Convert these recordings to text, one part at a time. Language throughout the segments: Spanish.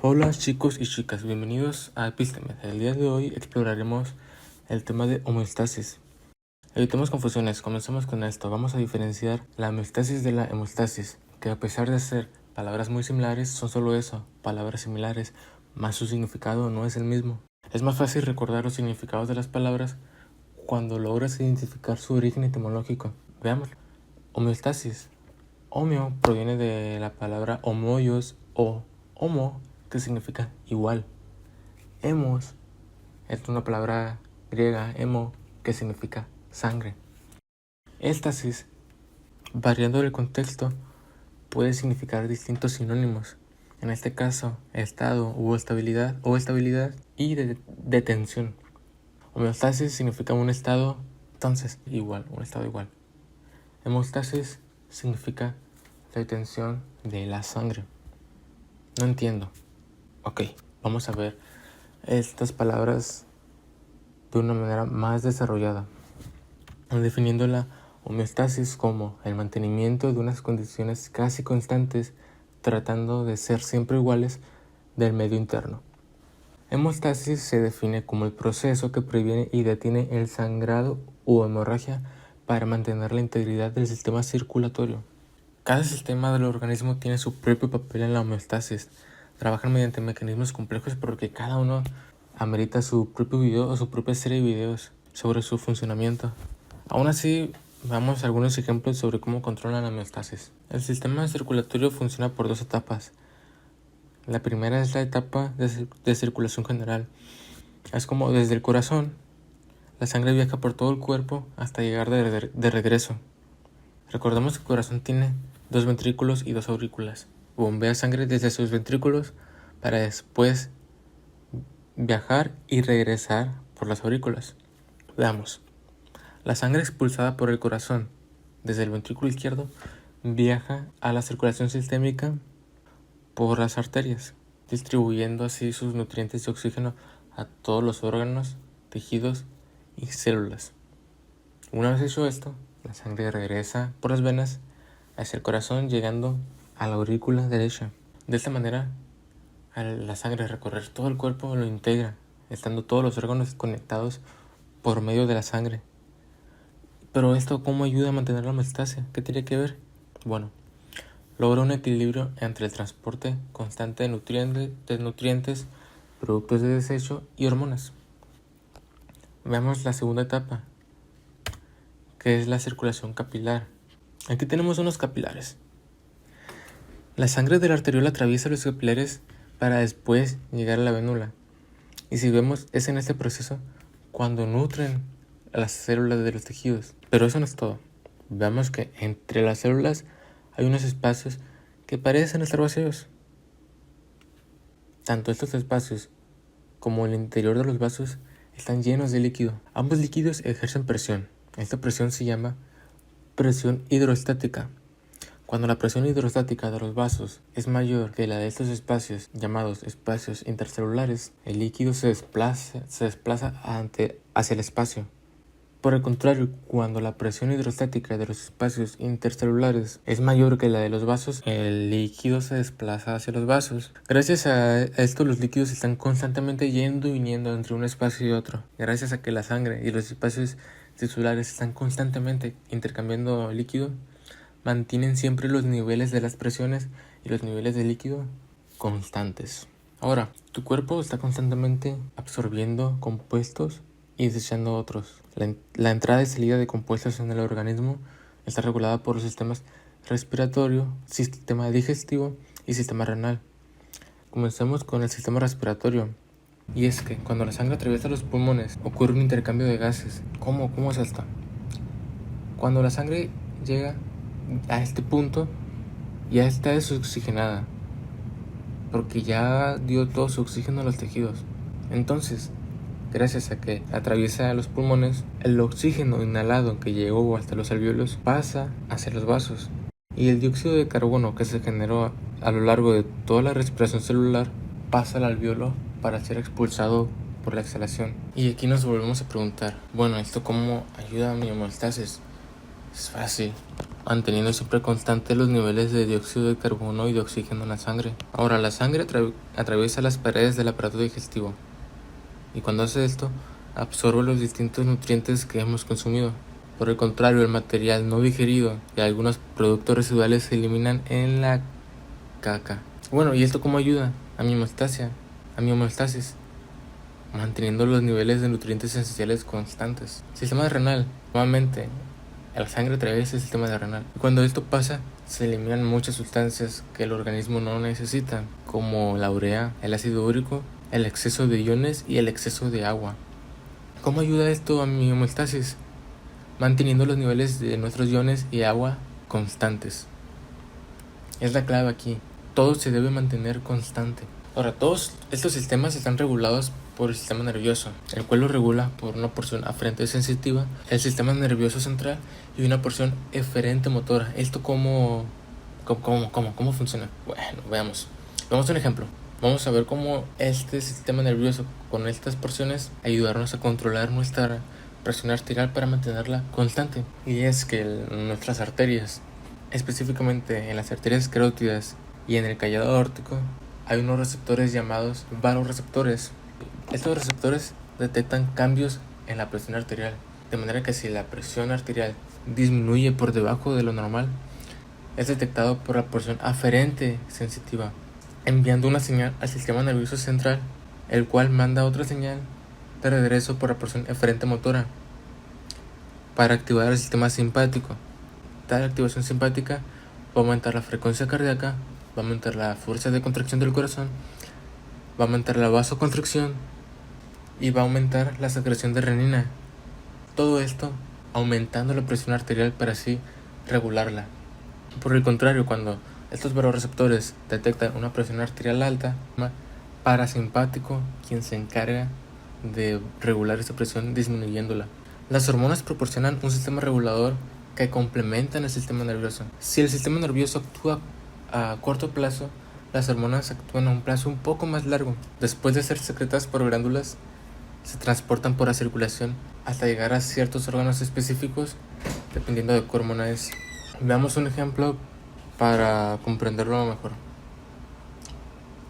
Hola chicos y chicas, bienvenidos a Epístemes. El día de hoy exploraremos el tema de homeostasis. Evitemos confusiones, comencemos con esto. Vamos a diferenciar la homeostasis de la hemostasis, que a pesar de ser palabras muy similares, son solo eso, palabras similares, más su significado no es el mismo. Es más fácil recordar los significados de las palabras cuando logras identificar su origen etimológico. Veamos. Homeostasis. Homeo proviene de la palabra homoios o homo, que significa igual. Hemos es una palabra griega, hemo, que significa sangre. Éstasis, variando el contexto, puede significar distintos sinónimos. En este caso, estado o estabilidad y detención. Homeostasis significa un estado, entonces igual, un estado igual. Hemostasis significa la detención de la sangre. No entiendo. Ok, vamos a ver estas palabras de una manera más desarrollada, definiendo la homeostasis como el mantenimiento de unas condiciones casi constantes, tratando de ser siempre iguales del medio interno. Hemostasis se define como el proceso que previene y detiene el sangrado o hemorragia para mantener la integridad del sistema circulatorio. Cada sistema del organismo tiene su propio papel en la homeostasis. Trabajan mediante mecanismos complejos porque cada uno amerita su propio video o su propia serie de videos sobre su funcionamiento. Aún así, veamos algunos ejemplos sobre cómo controlan la homeostasis. El sistema circulatorio funciona por dos etapas. La primera es la etapa de circulación general. Es como desde el corazón, la sangre viaja por todo el cuerpo hasta llegar de regreso. Recordemos que el corazón tiene 2 ventrículos y 2 aurículas. Bombea sangre desde sus ventrículos para después viajar y regresar por las aurículas. Veamos. La sangre expulsada por el corazón desde el ventrículo izquierdo viaja a la circulación sistémica por las arterias, distribuyendo así sus nutrientes y oxígeno a todos los órganos, tejidos y células. Una vez hecho esto, la sangre regresa por las venas hacia el corazón, llegando a la aurícula derecha. De esta manera, al la sangre recorrer todo el cuerpo lo integra, estando todos los órganos conectados por medio de la sangre. Pero esto, ¿cómo ayuda a mantener la homeostasis? ¿Qué tiene que ver? Bueno, logra un equilibrio entre el transporte constante de nutrientes, productos de desecho y hormonas. Veamos la segunda etapa, que es la circulación capilar. Aquí tenemos unos capilares. La sangre de la arteriola atraviesa los capilares para después llegar a la venula. Y si vemos, es en este proceso cuando nutren a las células de los tejidos. Pero eso no es todo. Veamos que entre las células hay unos espacios que parecen estar vacíos. Tanto estos espacios como el interior de los vasos están llenos de líquido. Ambos líquidos ejercen presión. Esta presión se llama presión hidrostática. Cuando la presión hidrostática de los vasos es mayor que la de estos espacios, llamados espacios intercelulares, el líquido se desplaza hacia el espacio. Por el contrario, cuando la presión hidrostática de los espacios intercelulares es mayor que la de los vasos, el líquido se desplaza hacia los vasos. Gracias a esto, los líquidos están constantemente yendo y viniendo entre un espacio y otro. Gracias a que la sangre y los espacios tisulares están constantemente intercambiando líquido, mantienen siempre los niveles de las presiones y los niveles de líquido constantes. Ahora, tu cuerpo está constantemente absorbiendo compuestos y desechando otros. La entrada y salida de compuestos en el organismo está regulada por los sistemas respiratorio, sistema digestivo y sistema renal. Comencemos con el sistema respiratorio. Y es que cuando la sangre atraviesa los pulmones ocurre un intercambio de gases. ¿Cómo es esto? Cuando la sangre llega a este punto, ya está desoxigenada, porque ya dio todo su oxígeno a los tejidos. Entonces, gracias a que atraviesa los pulmones, el oxígeno inhalado que llegó hasta los alvéolos pasa hacia los vasos, y el dióxido de carbono que se generó a lo largo de toda la respiración celular pasa al alvéolo para ser expulsado por la exhalación. Y aquí nos volvemos a preguntar, bueno, ¿esto cómo ayuda a mi homeostasis? Es fácil, manteniendo siempre constantes los niveles de dióxido de carbono y de oxígeno en la sangre. Ahora, la sangre atraviesa las paredes del aparato digestivo y cuando hace esto, absorbe los distintos nutrientes que hemos consumido. Por el contrario, el material no digerido y algunos productos residuales se eliminan en la caca. Bueno, ¿y esto cómo ayuda a mi homeostasis? Manteniendo los niveles de nutrientes esenciales constantes. Sistema renal. Nuevamente, la sangre atraviesa el sistema renal. Y cuando esto pasa, se eliminan muchas sustancias que el organismo no necesita, como la urea, el ácido úrico, el exceso de iones y el exceso de agua. ¿Cómo ayuda esto a mi homeostasis? Manteniendo los niveles de nuestros iones y agua constantes. Es la clave aquí. Todo se debe mantener constante. Ahora, todos estos sistemas están regulados por el sistema nervioso, el cual lo regula por una porción aferente sensitiva, el sistema nervioso central y una porción eferente motora. ¿Esto cómo funciona? Bueno, veamos. Veamos un ejemplo. Vamos a ver cómo este sistema nervioso con estas porciones ayudarnos a controlar nuestra presión arterial para mantenerla constante. Y es que nuestras arterias, específicamente en las arterias carótidas y en el callado aórtico, hay unos receptores llamados vasoreceptores. Estos receptores detectan cambios en la presión arterial, de manera que si la presión arterial disminuye por debajo de lo normal, es detectado por la porción aferente sensitiva, enviando una señal al sistema nervioso central, el cual manda otra señal de regreso por la porción eferente motora para activar el sistema simpático. Tal activación simpática va a aumentar la frecuencia cardíaca, va a aumentar la fuerza de contracción del corazón, va a aumentar la vasoconstricción y va a aumentar la secreción de renina. Todo esto aumentando la presión arterial para así regularla. Por el contrario, cuando estos vasoreceptores detectan una presión arterial alta, parasimpático, quien se encarga de regular esa presión disminuyéndola. Las hormonas proporcionan un sistema regulador que complementan el sistema nervioso. Si el sistema nervioso actúa a corto plazo, las hormonas actúan a un plazo un poco más largo. Después de ser secretadas por glándulas, se transportan por la circulación hasta llegar a ciertos órganos específicos, dependiendo de qué hormona es. Veamos un ejemplo para comprenderlo mejor.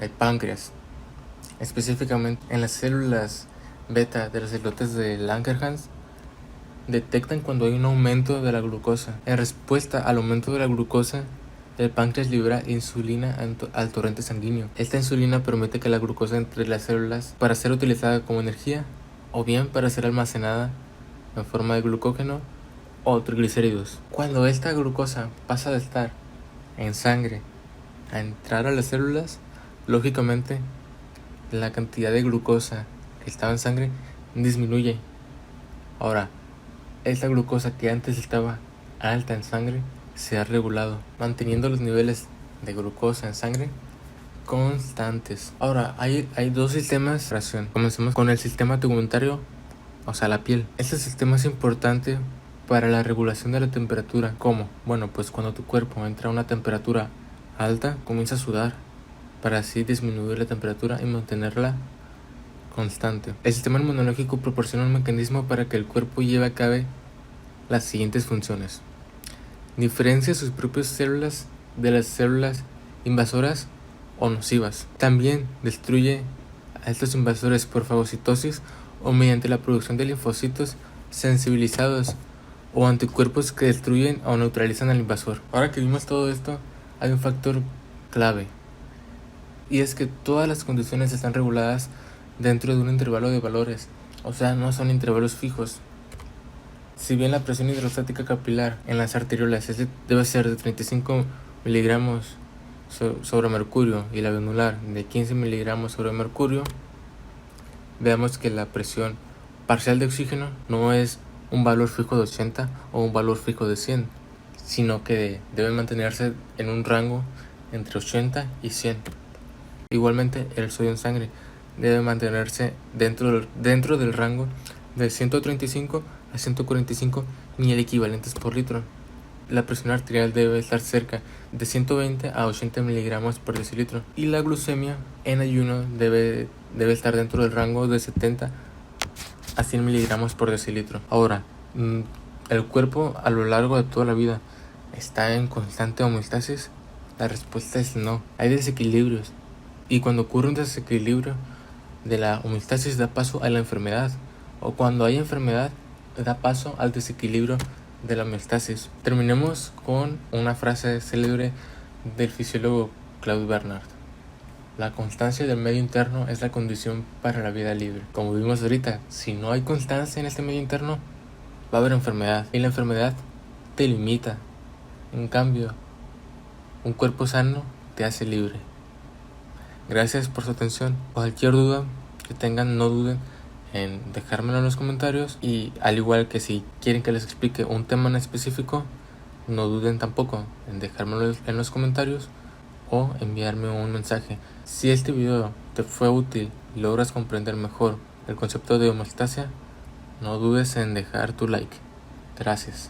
El páncreas, específicamente en las células beta de los islotes de Langerhans, detectan cuando hay un aumento de la glucosa. En respuesta al aumento de la glucosa, el páncreas libera insulina al torrente sanguíneo. Esta insulina permite que la glucosa entre las células para ser utilizada como energía o bien para ser almacenada en forma de glucógeno o triglicéridos. Cuando esta glucosa pasa de estar en sangre a entrar a las células, lógicamente la cantidad de glucosa que estaba en sangre disminuye. Ahora, esta glucosa que antes estaba alta en sangre se ha regulado, manteniendo los niveles de glucosa en sangre constantes. Ahora, hay dos sistemas de respiración. Comencemos con el sistema tegumentario, o sea, la piel. Este sistema es importante para la regulación de la temperatura. ¿Cómo? Bueno, pues cuando tu cuerpo entra a una temperatura alta, comienza a sudar para así disminuir la temperatura y mantenerla constante. El sistema inmunológico proporciona un mecanismo para que el cuerpo lleve a cabo las siguientes funciones. Diferencia sus propias células de las células invasoras o nocivas. También destruye a estos invasores por fagocitosis o mediante la producción de linfocitos sensibilizados o anticuerpos que destruyen o neutralizan al invasor. Ahora que vimos todo esto, hay un factor clave, y es que todas las condiciones están reguladas dentro de un intervalo de valores, o sea, no son intervalos fijos. Si bien la presión hidrostática capilar en las arteriolas debe ser de 35 miligramos sobre mercurio y la venular de 15 miligramos sobre mercurio, veamos que la presión parcial de oxígeno no es un valor fijo de 80 o un valor fijo de 100, sino que debe mantenerse en un rango entre 80 y 100. Igualmente, el sodio en sangre debe mantenerse dentro del rango de 135 a 145 mil equivalentes por litro. La presión arterial debe estar cerca de 120 a 80 miligramos por decilitro. Y la glucemia en ayuno debe estar dentro del rango de 70 a 100 miligramos por decilitro. Ahora, ¿El cuerpo a lo largo de toda la vida está en constante homeostasis? La respuesta es no. Hay desequilibrios. Y cuando ocurre un desequilibrio de la homeostasis da paso a la enfermedad. O cuando hay enfermedad da paso al desequilibrio de la homeostasis. Terminemos con una frase célebre del fisiólogo Claude Bernard. La constancia del medio interno es la condición para la vida libre. Como vimos ahorita, si no hay constancia en este medio interno, va a haber enfermedad. Y la enfermedad te limita. En cambio, un cuerpo sano te hace libre. Gracias por su atención. Cualquier duda que tengan, no duden en dejármelo en los comentarios. Y al igual que si quieren que les explique un tema en específico, no duden tampoco en dejármelo en los comentarios o enviarme un mensaje. Si este video te fue útil y logras comprender mejor el concepto de homeostasia, no dudes en dejar tu like. Gracias.